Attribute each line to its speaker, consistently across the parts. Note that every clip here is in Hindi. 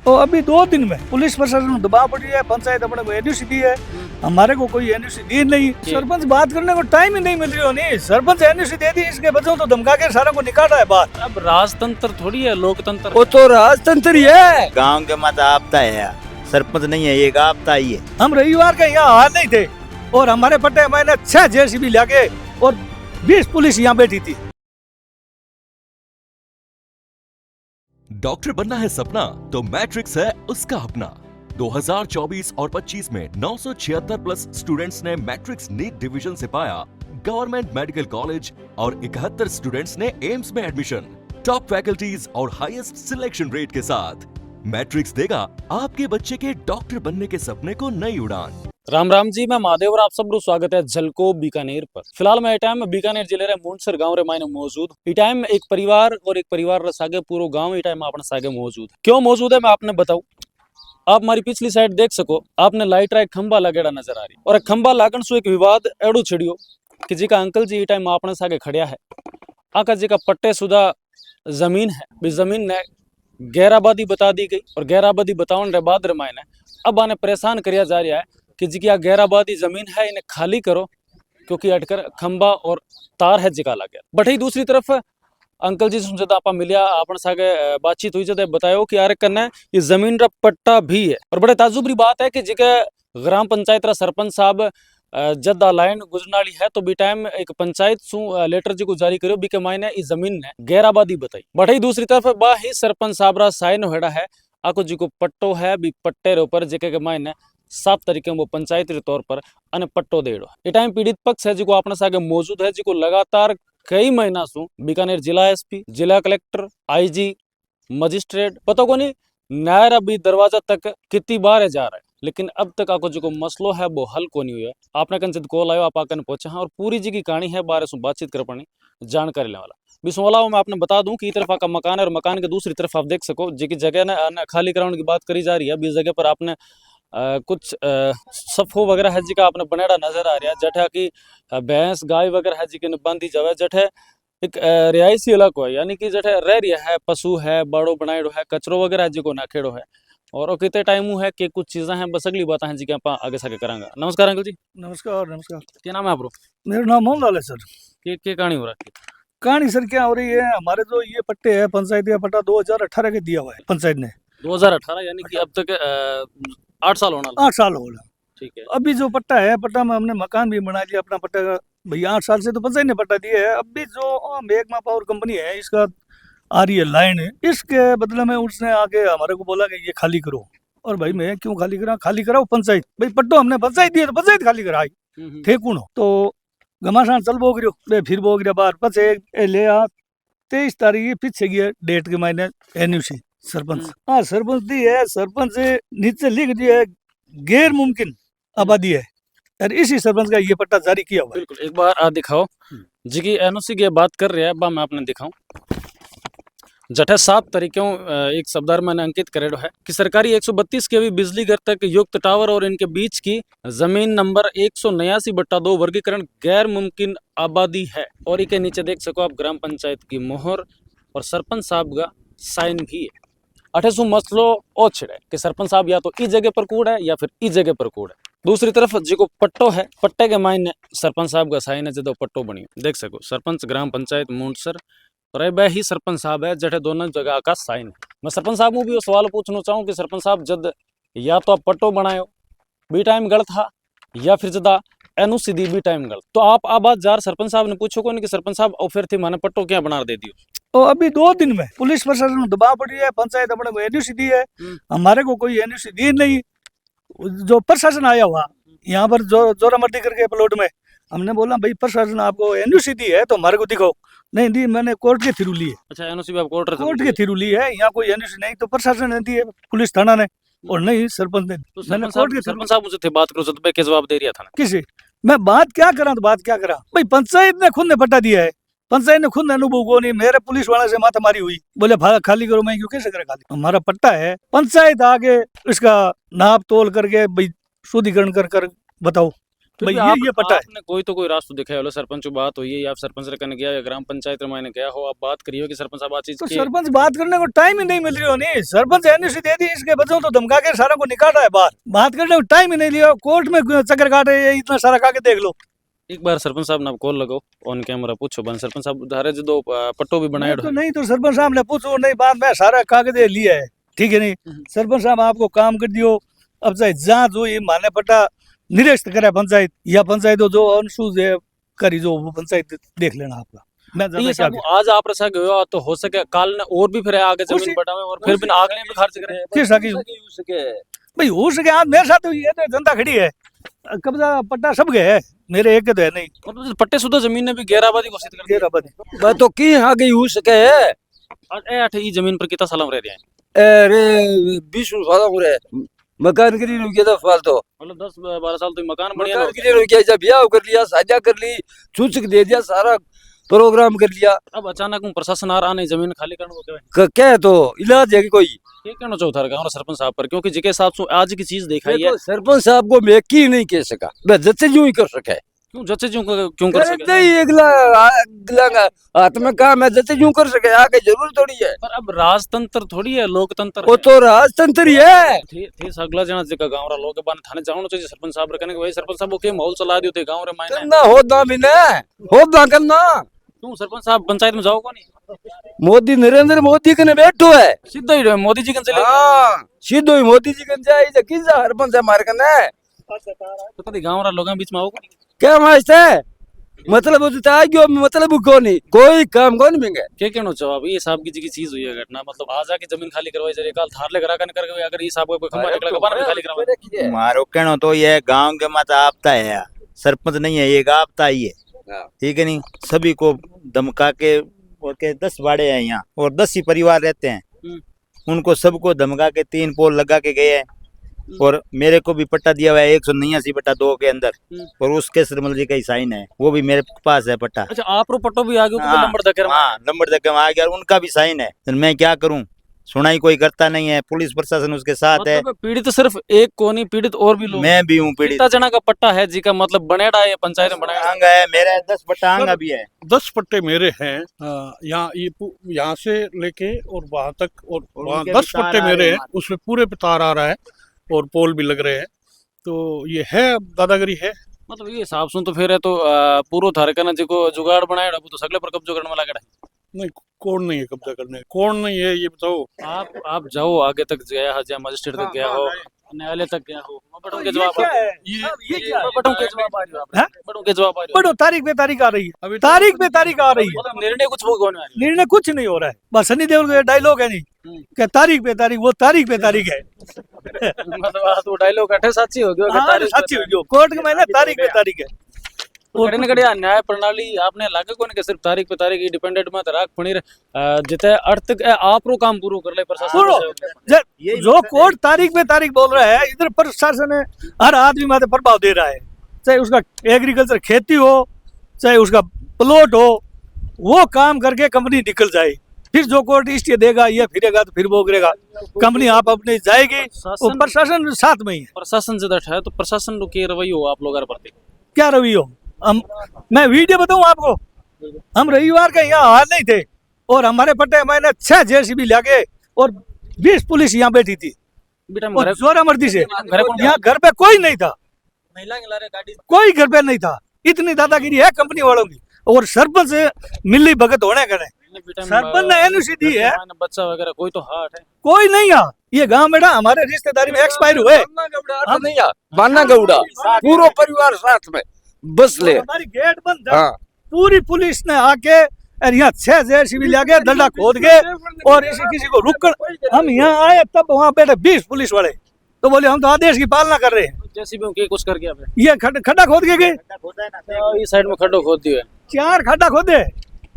Speaker 1: और अभी 2 दिन में पुलिस प्रशासन में दबाव पड़ी है, पंचायत अपने को एनओसी दी है, हमारे को कोई एनओसी दी नहीं। सरपंच बात करने को टाइम ही नहीं मिल रही हो। नहीं, सरपंच एनओसी दे दी, इसके बच्चों तो धमका के सारा को निकाला है बात।
Speaker 2: अब राजतंत्र थोड़ी है, लोकतंत्र।
Speaker 3: वो तो राजतंत्र ही है।
Speaker 4: गांव के मत आपता है, सरपंच नहीं है, ये आपता ही है।
Speaker 1: हम रविवार के यहाँ आ नहीं थे और हमारे पट्टे मैंने 6 जेसीबी लाके और 20 पुलिस यहाँ बैठी थी।
Speaker 5: डॉक्टर बनना है सपना तो मैट्रिक्स है उसका अपना। 2024 और 25 में 976 प्लस स्टूडेंट्स ने मैट्रिक्स नीट डिवीजन से पाया गवर्नमेंट मेडिकल कॉलेज और 71 स्टूडेंट्स ने एम्स में एडमिशन। टॉप फैकल्टीज और हाईएस्ट सिलेक्शन रेट के साथ मैट्रिक्स देगा आपके बच्चे के डॉक्टर बनने के सपने को नई उड़ान।
Speaker 2: राम राम जी, मैं महादेव और आप सबको स्वागत है झलको बीकानेर पर। फिलहाल मैं टाइम बीकानेर जिले रे मुंडसर गांव रे मायने मौजूद। ई टाइम एक परिवार और एक परिवार रे सागे पूरो गांव ई टाइम आपने सागे मौजूद। क्यों मौजूद है मैं आपने बताऊं। आप हमारी पिछली साइड देख सको, आपने लाइट रा एक खंबा लगेड़ा नजर आ रही और खंबा लागण सु एक विवाद एड़ो छिड़ियो कि जीका अंकल जी ई टाइम आपने सागे खड़िया है। आका जी का पट्टे सुधा जमीन है, भी जमीन ने गैराबादी बता दी गई और गैराबादी बतावन रे बाद रे मायने अब आने परेशान करिया जा रहा है कि जी की गैराबादी जमीन है, इन्हें खाली करो क्योंकि अटकर खंबा और तार है जिका लगे। बट ही दूसरी तरफ अंकल जी सुन आपा मिलिया आपन सागे बातचीत हुई जब बतायो कि यार कन्ने ये जमीन रा पट्टा भी है। और बड़े ताजुब री बात है कि जिके ग्राम पंचायत रा सरपंच साहब जद लाइन गुजरनाली है तो बी टाइम एक पंचायत सु लेटर जी को जारी करो बी के मायने इस जमीन ने गैराबादी बताई। बट ही दूसरी तरफ बा ही सरपंच साहब रा साइन होड़ा है आको जी को पट्टो है बी पट्टे रे ऊपर जिके के मायने 7 तरीके वो पंचायत के तौर पर अने पट्टो देड़ो। ये टाइम पीड़ित पक्ष है जिको अपने सागे मौजूद है, जिको लगातार कई महीना सु बीकानेर जिला एसपी, जिला कलेक्टर, आईजी, मजिस्ट्रेट पता को नहीं न्याय अभी दरवाजा तक कितनी बार है जा रहा है, लेकिन अब तक आपको जो मसलो है वो हल को नहीं हुआ। आपने कन जब कॉल आयो आप आकर पहुंचे हैं और पूरी जी की कहानी है बारे से बातचीत कर पानी जानकारी लेने वाला भी सोला मैं आपने बता दूं कि तरफ का मकान है और मकान के दूसरी तरफ आप देख सको जी की जगह ना खाली कराने की बात करी जा रही है। बीस जगह पर आपने कुछ सफो वगैरह है जी का आपने बनेड़ा नजर आ रहा है, जठा की भैंस गाय वगैरह है जी के बांधी जावे। जठे एक रिहायशी इलाको है, यानी कि जठे रह रहा है, पशु है, बड़ो बनाएड़ो है, कचरो वगैरह है जी को नाखेड़ो है और कितने टाइम है कि कुछ चीजें हैं बस अगली बात है जी के आप आगे सागे करांगा। नमस्कार अंकल जी।
Speaker 1: नमस्कार नमस्कार।
Speaker 2: क्या नाम है आपको?
Speaker 1: मेरा नाम मोहनलाल है सर।
Speaker 2: क्या कहानी हो रही है?
Speaker 1: कहानी सर क्या हो रही है, हमारे जो ये पट्टे है पंचायत का पट्टा 2018 के दिया हुआ है पंचायत ने।
Speaker 2: 2018 यानी कि अब तक 8 साल होना।
Speaker 1: 8 साल हो गया।
Speaker 2: ठीक है।
Speaker 1: अभी जो पट्टा है, पट्टा में हमने मकान भी बना लिया अपना पट्टा का। भैया 8 साल से तो पंचायत ने पट्टा दिया है। अभी जो मेघमा पावर कंपनी है इसका आ रही है लाइन, इसके बदले में उसने आके हमारे को बोला कि ये खाली करो। और भाई मैं क्यों खाली करा, खाली कराओ पंचायत। भाई पट्टो हमने पंचायत दिए तो पंचायत खाली कराई ठेकुनो तो घमासान चल बोग रहो फिर बोग रहा बार पचे ले आ 23 तारीख पीछे गया डेट के मायने एनयूसी सरपंच। हाँ सरपंच दी है, सरपंच नीचे लिख दिया है गैर मुमकिन आबादी है और इसी सरपंच का ये पट्टा जारी किया हुआ है।
Speaker 2: बिल्कुल एक बार आ दिखाओ जी की एनओसी की बात कर रहे हैं बा मैं आपने दिखाऊं। जठे 7 तरीकों एक शब्दार मैंने अंकित करेडो है कि सरकारी 132 केवी बिजली घर तक युक्त टावर और इनके बीच की जमीन नंबर 189/2 वर्गीकरण गैर मुमकिन आबादी है। और इनके नीचे देख सको आप ग्राम पंचायत की मोहर और सरपंच साहब का साइन भी है। अठेसु मसलो ओ छिड़े कि सरपंच साहब या तो इस जगह पर कूड़ है या फिर इस जगह पर कूड़ है। दूसरी तरफ जो पट्टो है, पट्टे के मायने सरपंच साहब का साइन है जो पट्टो बनी देख सको सरपंच ग्राम पंचायत मुंडसर और ही सरपंच साहब है जठे दोनों जगह का साइन है। मैं सरपंच साहब को भी सवाल पूछना चाहूँ कि सरपंच साहब जद या तो आप पट्टो बनायो बी टाइम गलत था या फिर जदा एनओसी दी बी टाइम गलत, तो आप आबाद जार सरपंच साहब ने पूछो को नहीं कि सरपंच साहब और फिर थी माने पट्टो क्या बना दे दियो।
Speaker 1: तो अभी 2 दिन में पुलिस प्रशासन में दबाव पड़ी है, पंचायत अपने को एनओसी दी है, हमारे को कोई एनओसी दी नहीं। जो प्रशासन आया हुआ यहाँ पर जोरा मर्दी करके प्लॉट में, हमने बोला भाई प्रशासन आपको एनओसी दी है तो हमारे को दिखाओ। नहीं दी, मैंने कोर्ट के थ्रू ली है।
Speaker 2: अच्छा एनओसी भी आप कोर्ट
Speaker 1: के थ्रू ली है, यहाँ कोई एनओसी नहीं तो प्रशासन ने दी है, पुलिस थाना ने और नहीं सरपंच ने।
Speaker 2: तो सरपंच साहब मुझसे बात करो तो क्या जवाब दे रहा था ना?
Speaker 1: किसी मैं बात क्या करा तो बात क्या करा भाई, पंचायत ने खुद ने पट्टा दिया है, पंचायत ने खुद अनुभव को नहीं, मेरे पुलिस वाले से माथा मारी हुई, बोले खाली करो। मैं क्यों कैसे करे खाली, हमारा पट्टा है, पंचायत आगे इसका नाप तोल करके भाई शुद्धिकरण कर बताओ
Speaker 2: फिर
Speaker 1: भाई
Speaker 2: भी आप-
Speaker 1: ये पता है।
Speaker 2: आपने कोई तो कोई रास्ता दिखाया होगा, सरपंच से बात हुई है या आप सरपंच से कने गया या ग्राम पंचायत में मैंने गया हो, आप बात करी हो कि सरपंच साहब आ चीज
Speaker 1: तो
Speaker 2: की
Speaker 1: सरपंच बात करने को टाइम ही नहीं मिल रही हो। नहीं, सरपंच एनओसी दे दी, इसके बच्चों तो धमका के सारा को निकाला है बाहर। बात करने को टाइम ही नहीं लिया, कोर्ट में चक्कर काटे, ये इतना सारा काके देख लो।
Speaker 2: एक बार सरपंच साहब ने कॉल लगाओ ऑन कैमरा पूछो बन सरपंच साहब धारे जो दो पट्टो भी बनाए
Speaker 1: तो नहीं तो सरपंच साहब ने पूछो नहीं, बात मैं सारा कागज लिया है, ठीक है नहीं। सरपंच साहब आपको काम कर दियो, अब चाहे जहाँ जो ये माने पट्टा निरस्त करे पंचायत या पंचायत जो अनुसूच है करी, जो वो पंचायत देख लेना आपका। मैं
Speaker 2: तो ये
Speaker 1: ज्यादा
Speaker 2: सब
Speaker 1: क्या
Speaker 2: आज आप रसा गए हो तो हो सके काल ने और भी फिर आगे जमीन
Speaker 1: उसी-
Speaker 2: बटावे और फिर भी आगे भी खर्च करे
Speaker 1: किस सकी भाई हो सके। आज मेरे साथ हुई है तो जनता खड़ी है, कब्जा पट्टा सब गए है, मेरे एक तो है नहीं।
Speaker 2: मतलब पट्टे सुधा जमीन ने भी गैराबादी घोषित कर
Speaker 1: ये
Speaker 2: दिया।
Speaker 1: रबा
Speaker 3: मैं तो की आगे हो सके है।
Speaker 2: ए अठ ई जमीन पर कितना साल रह रहे हैं?
Speaker 3: अरे 20 साल हो रहे मकान गिरी रुक गया था फालतू।
Speaker 2: मतलब 10-12 साल तो ये मकान बढ़िया
Speaker 3: मकान गिरी रुक गया, जब ब्याह कर लिया, शादियां कर ली, चूचक दे दिया, सारा प्रोग्राम कर लिया।
Speaker 2: अब अचानक में प्रशासन आ रहा नहीं जमीन खाली करने को क्या
Speaker 3: क्या है तो इलाज है कि कोई?
Speaker 2: ये कहना चाहता है गाँव सरपंच साहब पर, क्योंकि जिके हिसाब से आज की चीज दिखाई है
Speaker 3: देखो, सरपंच साहब को मैं की नहीं कह सका, मैं जच्चे यूं ही कर सके।
Speaker 2: क्यों जच्चे क्यों कर सके?
Speaker 3: नहीं अगला हाथ में काम है, जच्चे यूं कर सके, आगे जरूर थोड़ी है।
Speaker 2: पर अब राजतंत्र थोड़ी है, लोकतंत्र
Speaker 3: वो
Speaker 2: है।
Speaker 3: तो राजतंत्र ही है।
Speaker 2: थे अगला जना जिका गाँव रा लोग बाने थाने जानो चाहिए सरपंच साहब रे, कहने कि भाई सरपंच साहब वो के माहौल चला दियो थे गाँव रे मायने।
Speaker 3: करना होदा भी ना, होदा करना।
Speaker 2: क्यों सरपंच साहब पंचायत में जाओ नहीं?
Speaker 3: मोदी, नरेंद्र मोदी कने बैठो है।
Speaker 2: सीधा ही मोदी जी कन चले
Speaker 3: हाँ, सीधो ही मोदी जी कन जाए, जे किसा सरपंच है मार कने।
Speaker 2: तो कभी गाँव रा लोग बीच में आओ नहीं?
Speaker 3: क्या मास्टर है? मतलब उतना आ गयो, मतलब को नहीं कोई काम को नहीं मिंगे।
Speaker 2: क्या कहना चाहो आप? ये साहब की चीज हुई है घटना, मतलब आज आके जमीन खाली करवाई जा रही है, कल थार ले करा कर अगर ये साहब को कोई खंबा निकला कबार भी खाली करवाए।
Speaker 4: मारो कहना तो ये गांव के माता आपता है, सरपंच नहीं है, ये आपता ही है, ठीक है नहीं। सभी को धमका के और के 10 बाड़े हैं यहाँ और 10 ही परिवार रहते हैं, उनको सबको धमका के 3 पोल लगा के गए हैं। और मेरे को भी पट्टा दिया हुआ है 189/2 के अंदर, और उसके सरमल जी का ही साइन है, वो भी मेरे पास है पट्टा।
Speaker 2: अच्छा आप रो पट्टो भी आ गयो
Speaker 4: हाँ,
Speaker 2: नंबर दकर?
Speaker 4: हाँ, नंबर तक आ गया, उनका भी साइन है। तो मैं क्या करूं, सुनाई कोई करता नहीं है, पुलिस प्रशासन उसके साथ है।
Speaker 2: मतलब पीड़ित सिर्फ एक को नहीं, पीड़ित और भी लोग।
Speaker 4: मैं भी हूँ पीड़ित।
Speaker 2: कितना जना का पट्टा है जी का, मतलब बनेड़ा है पंचायत में बनाया?
Speaker 4: अंग है मेरा, 10 पट्टा अंग भी है।
Speaker 6: 10 पट्टे मेरे हैं। यहाँ यहाँ से लेके और वहां तक, और वहाँ
Speaker 4: उनके
Speaker 6: 10
Speaker 4: भी तार
Speaker 6: पट्टे
Speaker 4: आ
Speaker 6: मेरे
Speaker 4: रहे
Speaker 6: हैं,
Speaker 4: हैं।
Speaker 6: उसमें पूरे पे तार आ रहा है और पोल भी लग रहे हैं। तो ये है, अब दादागिरी है।
Speaker 2: मतलब ये हिसाब सुन तो फिर है तो पूरो थारे का ना जो जुगाड़ बनाया वो तो सगले पर कब्जा करने में लगा है।
Speaker 6: नहीं, कौन नहीं है कब्जा करने, कौन नहीं है ये बताओ।
Speaker 2: आप जाओ आगे तक गया हो, जहाँ मजिस्ट्रेट तक गया हो, न्यायालय तक गया हो, बटों के जवाब
Speaker 1: क्या है?
Speaker 6: ये
Speaker 1: क्या है?
Speaker 2: बटों के जवाब आ रहे हो आप,
Speaker 1: हाँ?
Speaker 2: बटों के जवाब आ रहे हो।
Speaker 1: बड़ो तारीख पे तारीख आ रही है,
Speaker 6: अभी तो-
Speaker 1: तारीख पे तारीख आ रही है,
Speaker 2: मतलब निर्णय कुछ वो होने वाली
Speaker 1: निर्णय कुछ नहीं हो रहा है। बस सनी देओल का डायलॉग है नहीं कि तारीख पे तारीख, वो तारीख पे तारीख है।
Speaker 2: मतलब आज तो डायलॉग अठे साची हो गयो कि
Speaker 1: हाँ,
Speaker 2: तारीख पे
Speaker 1: सच्ची हुई, कोर्ट के मैंने तारीख पे तारीख है।
Speaker 2: और कड़े कड़े न्याय प्रणाली आपने लागे कोने के सिर्फ तारीख पे तारीख डिपेंडेंट में राख पणीर जिते अर्थ आप रो काम पूरा कर ले प्रशासन
Speaker 1: पूरो जो कोर्ट तारीख पे तारीख बोल रहा है, इधर प्रशासन है हर आदमी माथे प्रभाव दे रहा है, चाहे उसका एग्रीकल्चर खेती हो, चाहे उसका प्लॉट हो, वो काम करके कंपनी निकल जाए। फिर जो कोर्ट इसलिए देगा, ये फिरेगा तो फिर वो करेगा, कंपनी आप अपनी जाएगी, वो प्रशासन साथ में ही है।
Speaker 2: प्रशासन से डट है तो प्रशासन रो के रवैयो आप लोग प्रति
Speaker 1: क्या रवैया हो? हम मैं वीडियो बताऊं आपको, हम रविवार के यहाँ हाल नहीं थे और हमारे पट्टे मैंने 6 जेसीबी लाके और 20 पुलिस यहाँ बैठी थी
Speaker 2: बेटा
Speaker 1: और जोरा मर्दी से।
Speaker 2: घर कौन-
Speaker 1: यहाँ घर पे कोई नहीं था,
Speaker 2: महिला के लारे गाड़ी
Speaker 1: कोई घर पे नहीं था। इतनी दादागिरी है कंपनी वालों की। और सरपंच से मिली भगत होने का सरपंच ने एनओसी दी है,
Speaker 2: बच्चा वगैरह कोई तो हार्ट है
Speaker 1: कोई नहीं आ। ये गांव बेटा हमारे रिश्तेदारी में एक्सपायर हुए,
Speaker 3: हम नहीं आ, माना गौड़ा पूरा परिवार साथ में बस ले।
Speaker 1: हमारी गेट बंद था,
Speaker 3: हाँ,
Speaker 1: पूरी पुलिस ने आके और यहाँ 6 जेसीबी लाके डंडा खोद के और इसी किसी को रुक कर हम यहाँ आए, तब वहाँ बैठे 20 पुलिस वाले, तो बोले हम तो आदेश की पालना कर रहे हैं।
Speaker 2: जैसी भी के कुछ कर गया
Speaker 1: ये खड्डा खोद के गए,
Speaker 2: इस साइड में खड्डो खोद दिया है।
Speaker 1: 4 खड्डा खोदे,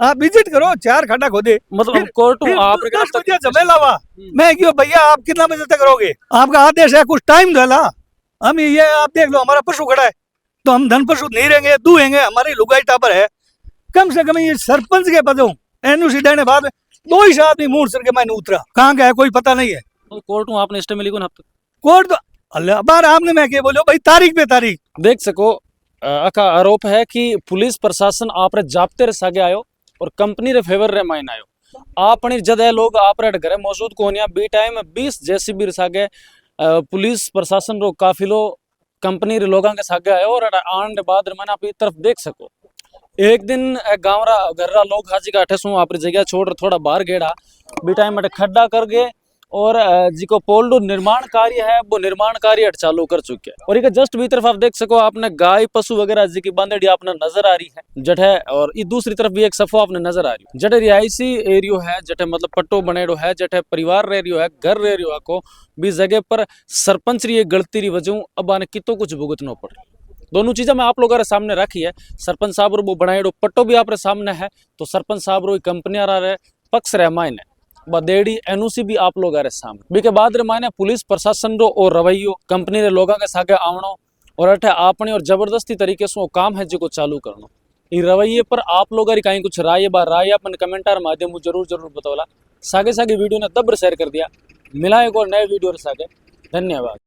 Speaker 1: आप विजिट करो, 4 खड्डा खोदे।
Speaker 2: मतलब कोर्ट आप
Speaker 1: 10 बजे झमेला हुआ, मैं क्यों भैया आप कितना बजे तक रहोगे, आपका आदेश है, कुछ टाइम डाला। हम ये आप देख लो, हमारा पशु खड़ा है तो हम धन पशु नहीं रहेंगे, दूहेंगे, हमारी लुगाई टापर है। कम से कम ये सरपंच के पदों एनओसी देने बाद 2 ही आदमी मूड सर के मैंने उतरा, कहाँ का है कोई पता नहीं है।
Speaker 2: कोर्ट हूँ आपने स्टे मिली कौन हफ्ते
Speaker 1: कोर्ट तो अल्लाह बार आपने मैं क्या बोलो भाई, तारीख पे तारीख
Speaker 2: देख सको का आरोप है कि पुलिस प्रशासन आप रे जाप्ते रे सागे आयो और कंपनी रे फेवर रे माइन आयो। आपनी जद लोग आप रे घरे मौजूद कोनिया बी टाइम 20 जेसीबी रे सागे पुलिस प्रशासन रो काफिलो कंपनी रे लोगां के सागे आयो और आने के बाद मैंने आप तरफ देख सको। एक दिन गाँव रा घर रा लोग हाजी का अठे सु आप जगह छोड़ थोड़ा बाहर गेड़ा बी टाइम अटे खड्डा कर गए और जिको पोल्डो निर्माण कार्य है वो निर्माण कार्य चालू कर चुके हैं। और एक जस्ट भी तरफ आप देख सको आपने गाय पशु वगैरह जी की बांधड़ी आपने नजर आ रही है जठे। और ये दूसरी तरफ भी एक सफो आपने नजर आ रही है जठे रिहायशी एरियो है जठे मतलब पट्टो बनेड़ो है जठे परिवार रह रियो है घर रह रियो है को भी जगह पर सरपंच री गलती री वजह अब आने कितो कुछ भुगतना पड़। दोनों चीजें मैं आप लोगों के सामने रखी है। सरपंच साहब रो वो बनाएड़ो पट्टो भी आप सामने है तो सरपंच साहब रो कंपनियां रहे पक्ष रहे मायने बदेड़ी एनओसी भी आप लोग सामने बी के बाद रे मायने पुलिस प्रशासन रो और रवैयो कंपनी रे लोगों के सागे आवणो और अठे आपने और जबरदस्ती तरीके से वो काम है जो चालू करनो। ई रवैये पर आप लोग कहीं कुछ राय राय अपन कमेंटार माध्यम जरूर बतावला। सागे वीडियो ने दब्र शेयर कर दिया। मिला एक और नए वीडियो सागे। धन्यवाद।